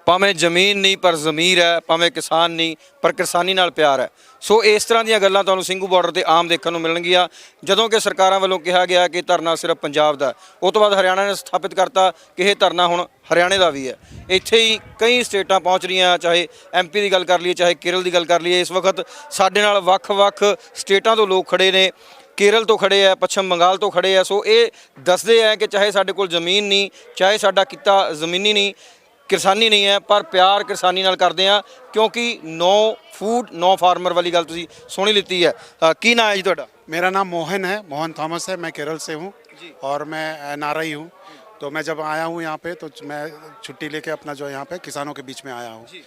ਭਾਵੇਂ ਜ਼ਮੀਨ ਨਹੀਂ ਪਰ ਜ਼ਮੀਰ ਹੈ, ਭਾਵੇਂ ਕਿਸਾਨ ਨਹੀਂ ਪਰ ਕਿਸਾਨੀ ਨਾਲ ਪਿਆਰ ਹੈ। ਸੋ ਇਸ ਤਰ੍ਹਾਂ ਦੀਆਂ ਗੱਲਾਂ ਤੁਹਾਨੂੰ ਸਿੰਘੂ ਬਾਰਡਰ ਤੇ ਆਮ ਦੇਖਣ ਨੂੰ ਮਿਲਣਗੀਆਂ। ਜਦੋਂ ਕਿ ਸਰਕਾਰਾਂ ਵੱਲੋਂ ਕਿਹਾ ਗਿਆ ਕਿ ਧਰਨਾ ਸਿਰਫ ਪੰਜਾਬ ਦਾ, ਉਸ ਤੋਂ ਬਾਅਦ ਹਰਿਆਣਾ ਨੇ ਸਥਾਪਿਤ ਕਰਤਾ ਕਿ ਇਹ ਧਰਨਾ ਹੁਣ ਹਰਿਆਣੇ ਦਾ ਵੀ ਹੈ। ਇੱਥੇ ਹੀ ਕਈ ਸਟੇਟਾਂ ਪਹੁੰਚ ਰਹੀਆਂ, ਚਾਹੇ ਐਮਪੀ ਦੀ ਗੱਲ ਕਰ ਲਈਏ, ਚਾਹੇ ਕੇਰਲ ਦੀ ਗੱਲ ਕਰ ਲਈਏ। ਇਸ ਵਕਤ ਸਾਡੇ ਨਾਲ ਵੱਖ-ਵੱਖ ਸਟੇਟਾਂ ਤੋਂ ਲੋਕ ਖੜੇ ਨੇ, केरल तो खड़े है, पश्चिम बंगाल तो खड़े है। सो ये दसते हैं कि चाहे साडे कोल ज़मीन नहीं, चाहे साडा किता ज़मीनी नहीं, किसानी नहीं है, पर प्यार किसानी नाल करते हैं, क्योंकि नो फूड नो फार्मर वाली गल तुसीं सुनी लीती है। की नाम है जी तुहाडा? मेरा नाम मोहन है, मोहन थॉमस है। मैं केरल से हूँ और मैं NRI हूँ। तो मैं जब आया हूँ यहाँ पे तो मैं छुट्टी लेके अपना जो यहाँ पे किसानों के बीच में आया हूँ।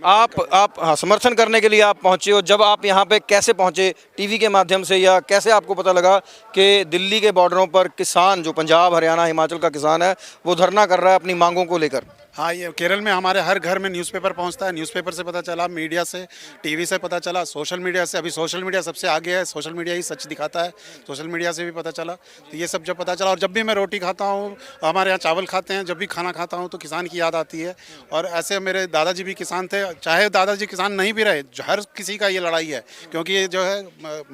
आप हाँ, समर्थन करने के लिए आप पहुँचे हो। जब आप यहाँ पे कैसे पहुँचे, टीवी के माध्यम से, या कैसे आपको पता लगा कि दिल्ली के बॉर्डरों पर किसान जो पंजाब हरियाणा हिमाचल का किसान है वो धरना कर रहा है अपनी मांगों को लेकर? हाँ, ये केरल में हमारे हर घर में न्यूज़पेपर पहुंचता है। न्यूज़पेपर से पता चला, मीडिया से, टीवी से पता चला, सोशल मीडिया से। अभी सोशल मीडिया सबसे आगे है, सोशल मीडिया ही सच दिखाता है। सोशल मीडिया से भी पता चला। तो ये सब जब पता चला, और जब भी मैं रोटी खाता हूँ, हमारे यहाँ चावल खाते हैं, जब भी खाना खाता हूँ तो किसान की याद आती है। और ऐसे मेरे दादाजी भी किसान थे, चाहे दादाजी किसान नहीं भी रहे, हर किसी का ये लड़ाई है। क्योंकि ये जो है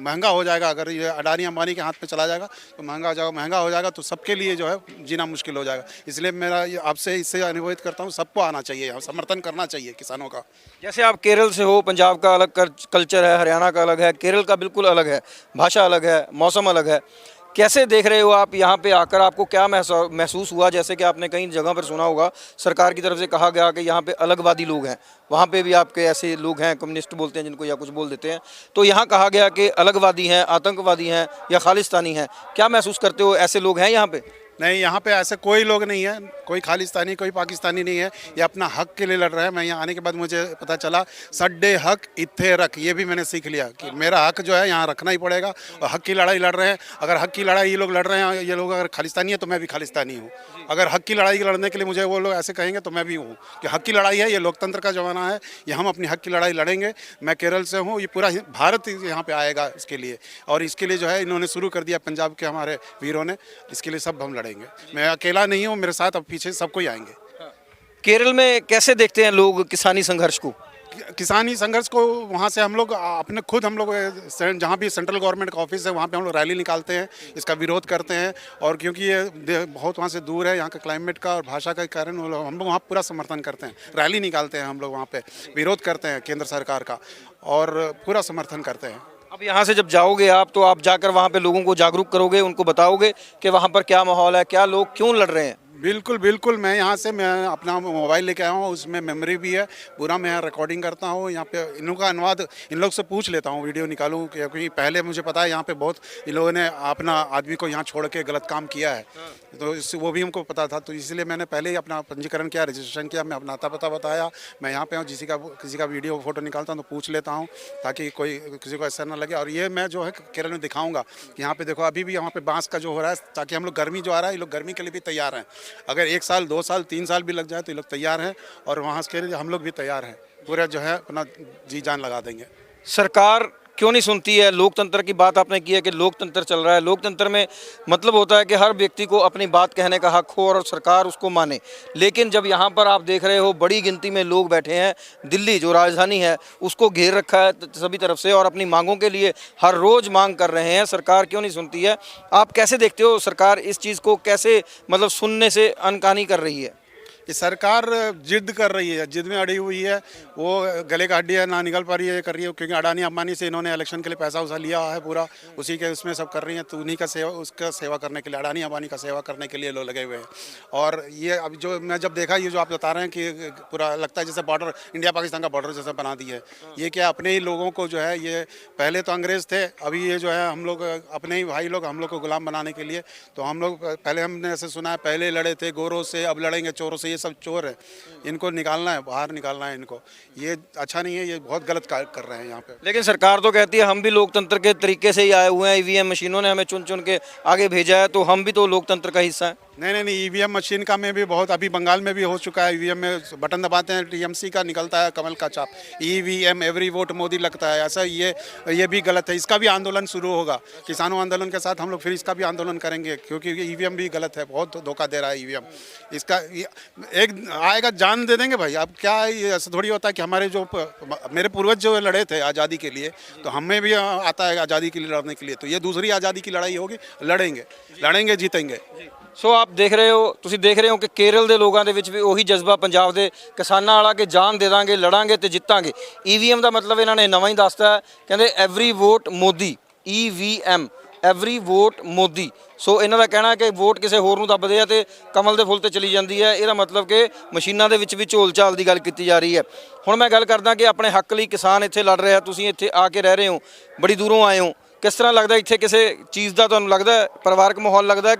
महंगा हो जाएगा, अगर ये अडानी अंबानी के हाथ में चला जाएगा तो महंगा हो जाएगा तो सबके लिए जो है जीना मुश्किल हो जाएगा। इसलिए मेरा आपसे इससे अनुभवित करता हूँ, सबको आना चाहिए, समर्थन करना चाहिए किसानों का। जैसे आप केरल से हो, पंजाब का अलग कल्चर है, हरियाणा का अलग है, केरल का बिल्कुल अलग है, भाषा अलग है, मौसम अलग है। कैसे देख रहे हो आप यहाँ पे आकर? आपको क्या महसूस हुआ? जैसे कि आपने कई जगह पर सुना होगा सरकार की तरफ से कहा गया कि यहाँ पे अलगवादी लोग हैं, वहाँ पे भी आपके ऐसे लोग हैं, कम्युनिस्ट बोलते हैं जिनको, या कुछ बोल देते हैं। तो यहाँ कहा गया कि अलगवादी हैं, आतंकवादी हैं या खालिस्तानी हैं। क्या महसूस करते हो, ऐसे लोग हैं यहाँ पे? नहीं, यहाँ पे ऐसे कोई लोग नहीं है, कोई खालिस्तानी कोई पाकिस्तानी नहीं है। ये अपना हक के लिए लड़ रहे हैं। मैं यहाँ आने के बाद मुझे पता चला, सड्डे हक इत्थे रख, ये भी मैंने सीख लिया कि मेरा हक जो है यहाँ रखना ही पड़ेगा। और हक की लड़ाई लड़ रहे हैं। अगर हक की लड़ाई ये लोग लड़ रहे हैं, ये लोग अगर खालिस्तानी है तो मैं भी खालिस्तानी हूँ। अगर हक की लड़ाई लड़ने के लिए मुझे वो लोग ऐसे कहेंगे तो मैं भी हूँ कि हक की लड़ाई है, ये लोकतंत्र का ज़माना है, ये हम अपनी हक की लड़ाई लड़ेंगे। मैं केरल से हूँ, ये पूरा भारत यहाँ पे आएगा इसके लिए। और इसके लिए जो है इन्होंने शुरू कर दिया पंजाब के हमारे वीरों ने, इसके लिए सब हम लड़ेंगे। मैं अकेला नहीं हूँ, मेरे साथ अब पीछे सबको ही आएंगे। केरल में कैसे देखते हैं लोग किसानी संघर्ष को? किसानी संघर्ष को वहाँ से हम लोग अपने खुद हम लोग जहाँ भी सेंट्रल गवर्नमेंट का ऑफिस है वहाँ पे हम लोग रैली निकालते हैं, इसका विरोध करते हैं। और क्योंकि ये बहुत वहाँ से दूर है, यहाँ का क्लाइमेट का और भाषा का कारण हम लोग वहाँ पूरा समर्थन करते हैं, रैली निकालते हैं, हम लोग वहाँ पे विरोध करते हैं केंद्र सरकार का और पूरा समर्थन करते हैं। अब यहाँ से जब जाओगे आप, तो आप जाकर वहाँ पे लोगों को जागरूक करोगे, उनको बताओगे कि वहाँ पर क्या माहौल है, क्या लोग क्यों लड़ रहे हैं? बिल्कुल बिल्कुल। मैं यहाँ से मैं अपना मोबाइल लेके आया हूँ, उसमें मेमोरी भी है पूरा। मैं यहाँ रिकॉर्डिंग करता हूँ, यहाँ पे इन लोगों का अनुवाद इन लोग से पूछ लेता हूँ, वीडियो निकालूँ, क्योंकि पहले मुझे पता है यहाँ पे बहुत इन लोगों ने अपना आदमी को यहाँ छोड़ के गलत काम किया है। तो वो भी हमको पता था, तो इसलिए मैंने पहले ही अपना पंजीकरण किया, रजिस्ट्रेशन किया, मैं अपना पता बताया, मैं यहाँ पे हूँ। किसी का वीडियो फोटो निकालता हूँ तो पूछ लेता हूँ, ताकि किसी को ऐसा ना लगे। और ये मैं जो है केरल में दिखाऊँगा कि यहाँ पे देखो अभी भी यहाँ पे बाँस का जो हो रहा है, ताकि हम लोग गर्मी जो आ रहा है, ये लोग गर्मी के लिए भी तैयार हैं। अगर 1 साल 2 साल 3 साल भी लग जाए तो ये लोग तैयार हैं, और वहाँ के लिए हम लोग भी तैयार हैं, पूरा जो है अपना जी जान लगा देंगे। सरकार क्यों नहीं सुनती है? लोकतंत्र की बात आपने की है कि लोकतंत्र चल रहा है। लोकतंत्र में मतलब होता है कि हर व्यक्ति को अपनी बात कहने का हक हो और सरकार उसको माने। लेकिन जब यहाँ पर आप देख रहे हो बड़ी गिनती में लोग बैठे हैं, दिल्ली जो राजधानी है उसको घेर रखा है सभी तरफ से, और अपनी मांगों के लिए हर रोज़ मांग कर रहे हैं, सरकार क्यों नहीं सुनती है? आप कैसे देखते हो सरकार इस चीज़ को कैसे मतलब सुनने से अनकानी कर रही है? कि सरकार जिद कर रही है, जिद में अड़ी हुई है, वो गले का हड्डी है, ना निकल पा रही है, कर रही है। क्योंकि अडानी अंबानी से इन्होंने इलेक्शन के लिए पैसा उसा लिया है पूरा, उसी के उसमें सब कर रही हैं। तो उन्हीं का सेवा, उसका सेवा करने के लिए, अडानी अंबानी का सेवा करने के लिए लोग लगे हुए हैं। और ये अब जो मैं जब देखा, ये जो आप बता रहे हैं कि पूरा लगता है जैसे बॉर्डर इंडिया पाकिस्तान का बॉर्डर जैसा बना दिया है, ये क्या अपने ही लोगों को जो है, ये पहले तो अंग्रेज़ थे, अभी ये जो है हम लोग अपने ही भाई लोग हम लोग को गुलाम बनाने के लिए। तो हम लोग पहले हमने ऐसे सुना है, पहले लड़े थे गोरों से, अब लड़ेंगे चोरों से। ये सब चोर है, इनको निकालना है, बाहर निकालना है इनको। ये अच्छा नहीं है, ये बहुत गलत कार्य कर रहे हैं यहाँ पे। लेकिन सरकार तो कहती है हम भी लोकतंत्र के तरीके से ही आए हुए हैं, ईवीएम मशीनों ने हमें चुन चुन के आगे भेजा है, तो हम भी तो लोकतंत्र का हिस्सा है। नहीं नहीं नहीं, ईवीएम मशीन का में भी बहुत, अभी बंगाल में भी हो चुका है। ईवीएम में बटन दबाते हैं, टीएमसी का निकलता है कमल का छाप। ईवीएम एवरी वोट मोदी लगता है, ऐसा ये भी गलत है। इसका भी आंदोलन शुरू होगा, किसानों आंदोलन के साथ हम लोग फिर इसका भी आंदोलन करेंगे, क्योंकि ईवीएम भी गलत है, बहुत धोखा दे रहा है ईवीएम। इसका एक आएगा जान दे देंगे भाई। अब क्या है, ये ऐसा थोड़ी होता है कि हमारे जो मेरे पूर्वज जो लड़े थे आज़ादी के लिए, तो हमें भी आता है आज़ादी के लिए लड़ने के लिए। तो ये दूसरी आज़ादी की लड़ाई होगी, लड़ेंगे जीतेंगे। ਸੋ ਆਪ ਦੇਖ ਰਹੇ ਹੋ, ਤੁਸੀਂ ਦੇਖ ਰਹੇ ਹੋ ਕਿ ਕੇਰਲ ਦੇ ਲੋਕਾਂ ਦੇ ਵਿੱਚ ਵੀ ਉਹੀ ਜਜ਼ਬਾ ਪੰਜਾਬ ਦੇ ਕਿਸਾਨਾਂ ਵਾਲਾ ਕਿ ਜਾਨ ਦੇ ਦਾਂਗੇ, ਲੜਾਂਗੇ ਤੇ ਜਿੱਤਾਂਗੇ। ਈਵੀਐਮ ਦਾ ਮਤਲਬ ਇਹਨਾਂ ਨੇ ਨਵਾਂ ਹੀ ਦੱਸਤਾ ਹੈ, ਕਹਿੰਦੇ every vote Modi. EVM every vote Modi. So ਇਹਨਾਂ ਦਾ ਕਹਿਣਾ ਹੈ ਕਿ ਵੋਟ ਕਿਸੇ ਹੋਰ ਨੂੰ ਦੱਬਦੇ ਆ ਤੇ ਕਮਲ ਦੇ ਫੁੱਲ ਤੇ ਚਲੀ ਜਾਂਦੀ ਹੈ। ਇਹਦਾ ਮਤਲਬ ਕਿ ਮਸ਼ੀਨਾਂ ਦੇ ਵਿੱਚ ਵੀ ਝੋਲ ਝਾਲ ਦੀ ਗੱਲ ਕੀਤੀ ਜਾ ਰਹੀ ਹੈ। ਹੁਣ ਮੈਂ ਗੱਲ ਕਰਦਾ ਕਿ ਆਪਣੇ ਹੱਕ ਲਈ ਕਿਸਾਨ ਇੱਥੇ ਲੜ ਰਿਹਾ, ਤੁਸੀਂ ਇੱਥੇ ਆ ਕੇ ਰਹਿ ਰਹੇ ਹੋ, ਬੜੀ ਦੂਰੋਂ ਆਏ ਹੋ, ਕਿਸ ਤਰ੍ਹਾਂ ਲੱਗਦਾ ਇੱਥੇ ਕਿਸੇ ਚੀਜ਼ ਦਾ ਤੁਹਾਨੂੰ ਲੱਗਦਾ ਹੈ, ਪਰਿਵਾਰਕ ਮਾਹੌਲ ਲੱਗਦਾ ਹੈ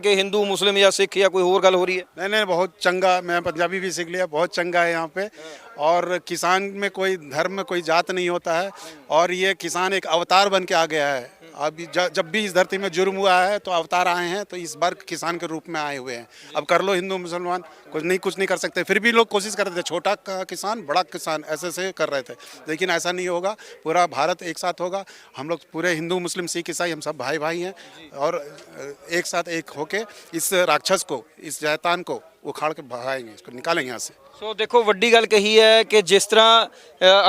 ਕਿ हिंदू मुस्लिम या सिख या कोई और गल हो रही है? नहीं नहीं, बहुत चंगा, मैं पंजाबी भी सीख लिया, बहुत चंगा है यहाँ पे। और किसान में कोई धर्म में कोई जात नहीं होता है, और ये किसान एक अवतार बन के आ गया है। अभी जब भी इस धरती में जुर्म हुआ है तो अवतार आए हैं, तो इस बार किसान के रूप में आए हुए हैं। अब कर लो हिंदू मुसलमान, कुछ नहीं कर सकते। फिर भी लोग कोशिश करते थे, छोटा किसान बड़ा किसान ऐसे कर रहे थे, लेकिन ऐसा नहीं होगा। पूरा भारत एक साथ होगा, हम लोग पूरे हिंदू मुस्लिम सिख ईसाई हम सब भाई हैं, और एक साथ एक होके इस राक्षस को, इस शैतान को उखाड़ के भगाएंगे, इसको निकालेंगे यहाँ से। ਸੋ ਦੇਖੋ ਵੱਡੀ ਗੱਲ ਕਹੀ ਹੈ ਕਿ ਜਿਸ ਤਰ੍ਹਾਂ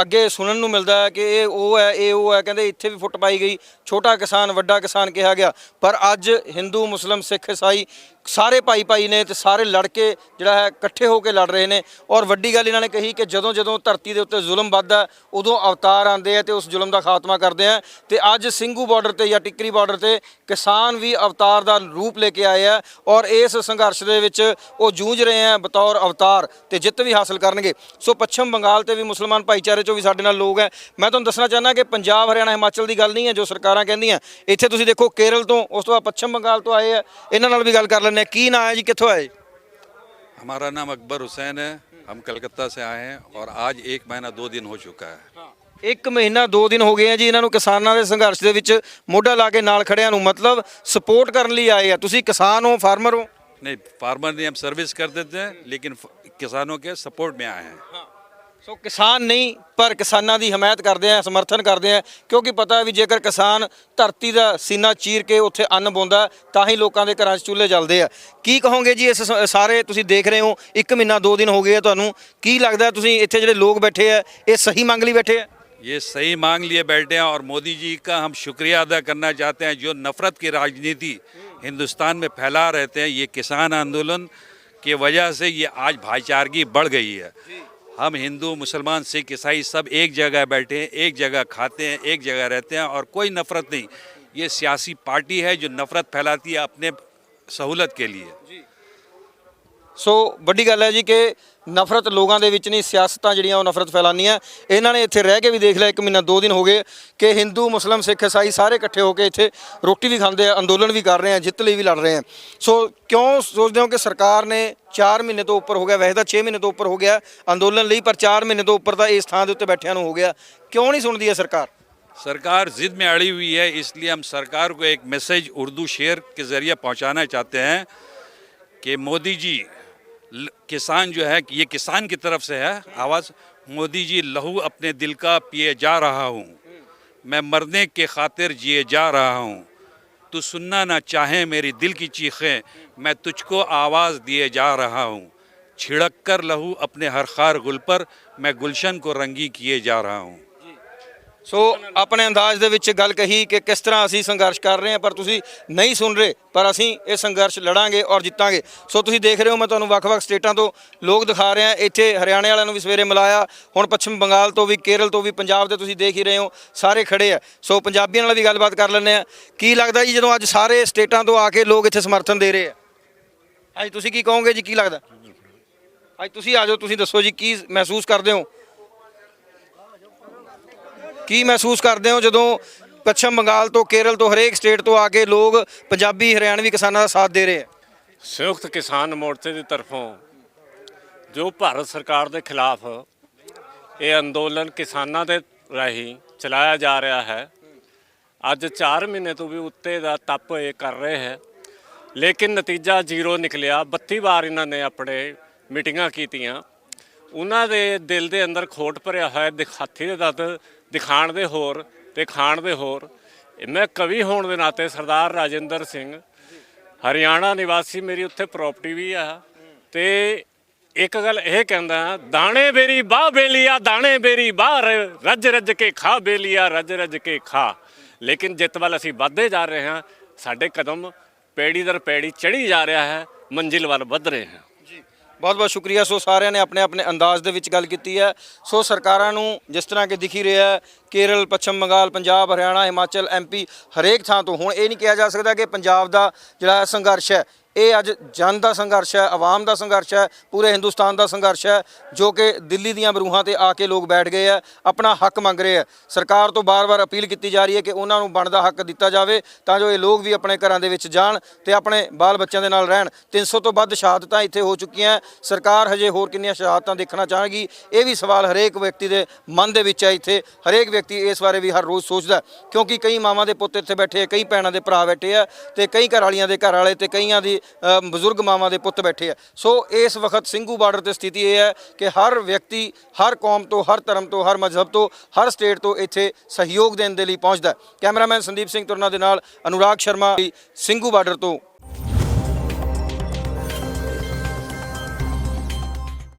ਅੱਗੇ ਸੁਣਨ ਨੂੰ ਮਿਲਦਾ ਹੈ ਕਿ ਇਹ ਉਹ ਹੈ, ਕਹਿੰਦੇ ਇੱਥੇ ਵੀ ਫੁੱਟ ਪਾਈ ਗਈ, ਛੋਟਾ ਕਿਸਾਨ ਵੱਡਾ ਕਿਸਾਨ ਕਿਹਾ ਗਿਆ। ਪਰ ਅੱਜ ਹਿੰਦੂ ਮੁਸਲਿਮ ਸਿੱਖ ਈਸਾਈ ਸਾਰੇ ਭਾਈ ਨੇ ਤੇ ਸਾਰੇ ਲੜ ਕੇ ਜਿਹੜਾ ਹੈ ਇਕੱਠੇ ਹੋ ਕੇ ਲੜ ਰਹੇ ਨੇ। ਔਰ ਵੱਡੀ ਗੱਲ ਇਹਨਾਂ ਨੇ ਕਹੀ ਕਿ ਜਦੋਂ ਧਰਤੀ ਦੇ ਉੱਤੇ ਜ਼ੁਲਮ ਵੱਧਦਾ ਉਦੋਂ ਅਵਤਾਰ ਆਉਂਦੇ ਆ ਤੇ ਉਸ ਜ਼ੁਲਮ ਦਾ ਖਾਤਮਾ ਕਰਦੇ ਆ। ਤੇ ਅੱਜ ਸਿੰਘੂ ਬਾਰਡਰ ਤੇ ਜਾਂ ਟਿੱਕਰੀ ਬਾਰਡਰ ਤੇ ਕਿਸਾਨ ਵੀ ਅਵਤਾਰ ਦਾ ਰੂਪ ਲੈ ਕੇ ਆਏ ਆ, ਔਰ ਇਸ ਸੰਘਰਸ਼ ਦੇ ਵਿੱਚ ਉਹ ਜੂਝ ਰਹੇ ਆ ਬਤੌਰ ਅਵਤਾਰ ਤੇ ਜਿੱਤ ਵੀ ਹਾਸਲ ਕਰਨਗੇ। ਸੋ ਪੱਛਮ ਬੰਗਾਲ ਤੇ ਵੀ ਮੁਸਲਮਾਨ ਭਾਈਚਾਰੇ ਚੋਂ ਵੀ ਸਾਡੇ ਨਾਲ ਲੋਕ ਹੈ। ਮੈਂ ਤੁਹਾਨੂੰ ਦੱਸਣਾ ਚਾਹੁੰਦਾ ਕਿ ਪੰਜਾਬ ਹਰਿਆਣਾ ਹਿਮਾਚਲ ਦੀ ਗੱਲ ਨਹੀਂ ਹੈ ਜੋ ਸਰਕਾਰਾਂ ਕਹਿੰਦੀਆਂ। ਇੱਥੇ ਤੁਸੀਂ ਦੇਖੋ ਕੇਰਲ ਤੋਂ, ਉਸ ਤੋਂ ਬਾਅਦ ਪੱਛਮ ਬੰਗਾਲ ਤੋਂ ਆਏ ਆ, ਇਹਨਾਂ ਨਾਲ ਵੀ ਗੱਲ ਕਰ ਲੈਂਦੇ। की ना है जी, कित्थों आए? हमारा नाम अकबर हुसैन है, हम कलकत्ता से आए हैं, और आज 1 महीना 2 दिन हो चुका है। 1 ਮਹੀਨਾ 2 ਦਿਨ ਹੋ ਗਏ ਆ ਜੀ ਇਹਨਾਂ ਨੂੰ ਕਿਸਾਨਾਂ ਦੇ ਸੰਘਰਸ਼ ਦੇ ਵਿੱਚ ਮੋਢਾ ਲਾ ਕੇ ਨਾਲ ਖੜਿਆਂ ਨੂੰ, ਮਤਲਬ ਸਪੋਰਟ ਕਰਨ ਲਈ ਆਏ ਆ। ਤੁਸੀਂ ਕਿਸਾਨ ਹੋ, ਫਾਰਮਰ ਹੋ? नहीं, फार्मर नहीं, हम सर्विस कर देते हैं, लेकिन किसानों के सपोर्ट में आए हैं। ਸੋ ਕਿਸਾਨ ਨਹੀਂ ਪਰ ਕਿਸਾਨਾਂ ਦੀ ਹਮਾਇਤ ਕਰਦੇ ਆ, ਸਮਰਥਨ ਕਰਦੇ ਆ, ਕਿਉਂਕਿ ਪਤਾ ਵੀ ਜੇਕਰ ਕਿਸਾਨ ਧਰਤੀ ਦਾ ਸੀਨਾ ਚੀਰ ਕੇ ਉੱਥੇ ਅੰਨ ਪਾਉਂਦਾ ਤਾਂ ਹੀ ਲੋਕਾਂ ਦੇ ਘਰਾਂ 'ਚ ਚੁੱਲ੍ਹੇ ਜਲਦੇ ਆ। ਕੀ ਕਹੋਗੇ ਜੀ ਇਸ ਸਾਰੇ, ਤੁਸੀਂ ਦੇਖ ਰਹੇ ਹੋ 1 ਮਹੀਨਾ 2 ਦਿਨ ਹੋ ਗਏ ਆ, ਤੁਹਾਨੂੰ ਕੀ ਲੱਗਦਾ ਤੁਸੀਂ ਇੱਥੇ ਜਿਹੜੇ ਲੋਕ ਬੈਠੇ ਆ ਇਹ ਸਹੀ ਮੰਗ ਲਈ ਬੈਠੇ ਆ? ये सही मांग लिए बैठे हैं, और मोदी जी का हम शुक्रिया अदा करना चाहते हैं। जो नफ़रत की राजनीति हिंदुस्तान में फैला रहे थे, ये किसान आंदोलन की वजह से ये आज भाईचारगी बढ़ गई है। हम हिंदू मुसलमान सिख ईसाई सब एक जगह बैठे हैं, एक जगह खाते हैं, एक जगह रहते हैं, और कोई नफ़रत नहीं। ये सियासी पार्टी है जो नफ़रत फैलाती है अपने सहूलत के लिए। ਸੋ ਵੱਡੀ ਗੱਲ ਹੈ ਜੀ ਕਿ ਨਫ਼ਰਤ ਲੋਕਾਂ ਦੇ ਵਿੱਚ ਨਹੀਂ, ਸਿਆਸਤਾਂ ਜਿਹੜੀਆਂ ਉਹ ਨਫ਼ਰਤ ਫੈਲਾਉਂਦੀਆਂ। ਇਹਨਾਂ ਨੇ ਇੱਥੇ ਰਹਿ ਕੇ ਵੀ ਦੇਖ ਲਿਆ, 1 ਮਹੀਨਾ 2 ਦਿਨ ਹੋ ਗਏ ਕਿ ਹਿੰਦੂ ਮੁਸਲਿਮ ਸਿੱਖ ਈਸਾਈ ਸਾਰੇ ਇਕੱਠੇ ਹੋ ਕੇ ਇੱਥੇ ਰੋਟੀ ਵੀ ਖਾਂਦੇ ਆ, ਅੰਦੋਲਨ ਵੀ ਕਰ ਰਹੇ ਆ, ਜਿੱਤ ਲਈ ਵੀ ਲੜ ਰਹੇ ਆ। ਸੋ ਕਿਉਂ ਸੋਚਦੇ ਹੋ ਕਿ ਸਰਕਾਰ ਨੇ 4 ਮਹੀਨੇ ਤੋਂ ਉੱਪਰ ਹੋ ਗਿਆ, ਵੈਸੇ ਤਾਂ 6 ਮਹੀਨੇ ਤੋਂ ਉੱਪਰ ਹੋ ਗਿਆ ਅੰਦੋਲਨ ਲਈ, ਪਰ 4 ਮਹੀਨੇ ਤੋਂ ਉੱਪਰ ਤਾਂ ਇਸ ਥਾਂ ਦੇ ਉੱਤੇ ਬੈਠਿਆਂ ਨੂੰ ਹੋ ਗਿਆ, ਕਿਉਂ ਨਹੀਂ ਸੁਣਦੀ ਹੈ ਸਰਕਾਰ? सरकार ज़िद में अड़ी हुई है, इसलिए हम सरकार को एक मैसेज उर्दू शेर के ज़रिए पहुंचाना चाहते हैं कि मोदी जी, किसान जो है, ये किसान की तरफ से है आवाज़, मोदी जी लहू अपने दिल का पिए जा रहा हूँ, मैं मरने के खातिर जिए जा रहा हूँ, तू सुनना ना चाहे मेरी दिल की चीखें, मैं तुझको आवाज़ दिए जा रहा हूँ, छिड़क कर लहू अपने हर खार गुल पर, मैं गुलशन को रंगी किए जा रहा हूँ। ਸੋ ਆਪਣੇ ਅੰਦਾਜ਼ ਦੇ ਵਿੱਚ ਗੱਲ ਕਹੀ ਕਿ ਕਿਸ ਤਰ੍ਹਾਂ ਅਸੀਂ ਸੰਘਰਸ਼ ਕਰ ਰਹੇ ਹਾਂ, ਪਰ ਤੁਸੀਂ ਨਹੀਂ ਸੁਣ ਰਹੇ, ਪਰ ਅਸੀਂ ਇਹ ਸੰਘਰਸ਼ ਲੜਾਂਗੇ ਔਰ ਜਿੱਤਾਂਗੇ। ਸੋ ਤੁਸੀਂ ਦੇਖ ਰਹੇ ਹੋ ਮੈਂ ਤੁਹਾਨੂੰ ਵੱਖ-ਵੱਖ ਸਟੇਟਾਂ ਤੋਂ ਲੋਕ ਦਿਖਾ ਰਿਹਾ। ਇੱਥੇ ਹਰਿਆਣੇ ਵਾਲਿਆਂ ਨੂੰ ਵੀ ਸਵੇਰੇ ਮਿਲਾਇਆ, ਹੁਣ ਪੱਛਮ ਬੰਗਾਲ ਤੋਂ ਵੀ, ਕੇਰਲ ਤੋਂ ਵੀ, ਪੰਜਾਬ ਦੇ ਤੁਸੀਂ ਦੇਖ ਹੀ ਰਹੇ ਹੋ ਸਾਰੇ ਖੜੇ ਆ। ਸੋ ਪੰਜਾਬੀਆਂ ਨਾਲ ਵੀ ਗੱਲਬਾਤ ਕਰ ਲੈਂਦੇ ਆ। ਕੀ ਲੱਗਦਾ ਜੀ ਜਦੋਂ ਅੱਜ ਸਾਰੇ ਸਟੇਟਾਂ ਤੋਂ ਆ ਕੇ ਲੋਕ ਇੱਥੇ ਸਮਰਥਨ ਦੇ ਰਹੇ ਆ, ਅੱਜ ਤੁਸੀਂ ਕੀ ਕਹੋਗੇ ਜੀ? ਕੀ ਲੱਗਦਾ ਅੱਜ ਤੁਸੀਂ ਆ ਜਾਓ, ਤੁਸੀਂ ਦੱਸੋ ਜੀ ਕੀ ਮਹਿਸੂਸ ਕਰਦੇ ਹੋ? ਕੀ ਮਹਿਸੂਸ ਕਰਦੇ ਹੋ ਜਦੋਂ ਪੱਛਮ ਬੰਗਾਲ ਤੋਂ, ਕੇਰਲ ਤੋਂ, ਹਰੇਕ ਸਟੇਟ ਤੋਂ ਆ ਕੇ ਲੋਕ ਪੰਜਾਬੀ ਹਰਿਆਣਵੀ ਕਿਸਾਨਾਂ ਦਾ ਸਾਥ ਦੇ ਰਹੇ ਆ? ਸੰਯੁਕਤ ਕਿਸਾਨ ਮੋਰਚੇ ਦੀ ਤਰਫੋਂ ਜੋ ਭਾਰਤ ਸਰਕਾਰ ਦੇ ਖਿਲਾਫ ਇਹ ਅੰਦੋਲਨ ਕਿਸਾਨਾਂ ਦੇ ਰਾਹੀਂ ਚਲਾਇਆ ਜਾ ਰਿਹਾ ਹੈ, ਅੱਜ 4 ਮਹੀਨੇ ਤੋਂ ਵੀ ਉੱਤੇ ਦਾ ਤਪ ਇਹ ਕਰ ਰਹੇ ਹੈ, ਲੇਕਿਨ ਨਤੀਜਾ ਜ਼ੀਰੋ ਨਿਕਲਿਆ। 32 ਵਾਰ ਇਹਨਾਂ ਨੇ ਆਪਣੇ ਮੀਟਿੰਗਾਂ ਕੀਤੀਆਂ। ਉਹਨਾਂ ਦੇ ਦਿਲ ਦੇ ਅੰਦਰ ਖੋਟ ਭਰਿਆ ਹੋਇਆ, ਹਾਥੀ ਦੇ ਦੰਦ ਦਿਖਾਣ ਦੇ ਹੋਰ ਤੇ ਖਾਣ ਦੇ ਹੋਰ। ਮੈਂ ਕਵੀ ਹੋਣ ਦੇ ਨਾਤੇ ਸਰਦਾਰ ਰਾਜਿੰਦਰ ਸਿੰਘ, ਹਰਿਆਣਾ ਨਿਵਾਸੀ, ਮੇਰੀ ਉੱਥੇ ਪ੍ਰਾਪਰਟੀ ਵੀ ਆ, ਤੇ ਇੱਕ ਗੱਲ ਇਹ ਕਹਿੰਦਾ, ਦਾਣੇ ਬੇਰੀ ਬਾਹ ਬੇਲੀਆ, ਦਾਣੇ ਬੇਰੀ ਬਾਹ ਰੱਜ ਰੱਜ ਕੇ ਖਾ ਬੇਲੀਆ, ਰੱਜ ਰੱਜ ਕੇ ਖਾ। ਲੇਕਿਨ ਜਿੱਤ ਵੱਲ ਅਸੀਂ ਵੱਧਦੇ ਜਾ ਰਹੇ ਹਾਂ। ਸਾਡੇ ਕਦਮ ਪੈੜੀ ਦਰ ਪੈੜੀ ਚੜ੍ਹੀ ਜਾ ਰਿਹਾ ਹੈ, ਮੰਜ਼ਿਲ ਵੱਲ ਵੱਧ ਰਹੇ ਹਾਂ। ਬਹੁਤ ਬਹੁਤ ਸ਼ੁਕਰੀਆ। ਸੋ ਸਾਰਿਆਂ ਨੇ ਆਪਣੇ ਆਪਣੇ ਅੰਦਾਜ਼ ਦੇ ਵਿੱਚ ਗੱਲ ਕੀਤੀ ਹੈ। ਸੋ ਸਰਕਾਰਾਂ ਨੂੰ ਜਿਸ ਤਰ੍ਹਾਂ ਕਿ ਦਿਖ ਹੀ ਰਿਹਾ ਹੈ, ਕੇਰਲ, ਪੱਛਮ ਬੰਗਾਲ, ਪੰਜਾਬ, ਹਰਿਆਣਾ, ਹਿਮਾਚਲ, MP, ਹਰੇਕ ਥਾਂ ਤੋਂ ਹੁਣ ਇਹ ਨਹੀਂ ਕਿਹਾ ਜਾ ਸਕਦਾ ਕਿ ਪੰਜਾਬ ਦਾ ਜਿਹੜਾ ਸੰਘਰਸ਼ ਹੈ ਇਹ ਅੱਜ ਜਨ ਦਾ ਸੰਘਰਸ਼ ਹੈ, ਆਵਾਮ ਦਾ ਸੰਘਰਸ਼ ਹੈ, ਪੂਰੇ ਹਿੰਦੁਸਤਾਨ ਦਾ ਸੰਘਰਸ਼ ਹੈ, ਜੋ ਕਿ ਦਿੱਲੀ ਦੀਆਂ ਬਰੂਹਾਂ ਤੇ ਆ ਕੇ ਲੋਕ ਬੈਠ ਗਏ ਹੈ, ਆਪਣਾ ਹੱਕ ਮੰਗ ਰਹੇ ਹੈ। ਸਰਕਾਰ ਤੋਂ ਬਾਰ-ਬਾਰ ਅਪੀਲ ਕੀਤੀ ਜਾ ਰਹੀ ਹੈ ਕਿ ਉਹਨਾਂ ਨੂੰ ਬਣਦਾ ਹੱਕ ਦਿੱਤਾ ਜਾਵੇ ਤਾਂ ਜੋ ਇਹ ਲੋਕ ਵੀ ਆਪਣੇ ਘਰਾਂ ਦੇ ਵਿੱਚ ਜਾਣ ਤੇ ਆਪਣੇ ਬਾਲ ਬੱਚਿਆਂ ਦੇ ਨਾਲ ਰਹਿਣ। 300 ਤੋਂ ਵੱਧ ਸ਼ਹਾਦਤਾਂ ਇੱਥੇ ਹੋ ਚੁੱਕੀਆਂ। ਸਰਕਾਰ ਹਜੇ ਹੋਰ ਕਿੰਨੀਆਂ ਸ਼ਹਾਦਤਾਂ ਦੇਖਣਾ ਚਾਹੇਗੀ, ਇਹ ਵੀ ਸਵਾਲ ਹਰੇਕ ਵਿਅਕਤੀ ਦੇ ਮਨ ਦੇ ਵਿੱਚ ਹੈ। ਇੱਥੇ ਹਰੇਕ ਵਿਅਕਤੀ ਇਸ ਬਾਰੇ ਵੀ ਹਰ ਰੋਜ਼ ਸੋਚਦਾ, ਕਿਉਂਕਿ ਕਈ ਮਾਵਾਂ ਦੇ ਪੁੱਤ ਇੱਥੇ ਬੈਠੇ, ਕਈ ਭੈਣਾਂ ਦੇ ਭਰਾ ਬੈਠੇ ਆ, ਤੇ ਕਈ ਘਰ ਵਾਲੀਆਂ ਦੇ ਘਰ ਵਾਲੇ ਤੇ ਕਈਆਂ ਦੀ ਬਜ਼ੁਰਗ ਮਾਵਾਂ ਦੇ ਪੁੱਤ ਬੈਠੇ ਆ। ਸੋ ਇਸ ਵਕਤ ਸਿੰਘੂ ਬਾਰਡਰ ਤੇ ਸਥਿਤੀ ਇਹ ਹੈ ਕਿ ਹਰ ਵਿਅਕਤੀ, ਹਰ ਕੌਮ ਤੋਂ, ਹਰ ਧਰਮ ਤੋਂ, ਹਰ ਮਜ਼ਹਬ ਤੋਂ, ਹਰ ਸਟੇਟ ਤੋਂ ਇੱਥੇ ਸਹਿਯੋਗ ਦੇਣ ਦੇ ਲਈ ਪਹੁੰਚਦਾ। ਕੈਮਰਾਮੈਨ ਸੰਦੀਪ ਸਿੰਘ ਤੁਰਨਾ ਦੇ ਨਾਲ ਅਨੁਰਾਗ ਸ਼ਰਮਾ, ਸਿੰਘੂ ਬਾਰਡਰ ਤੋਂ।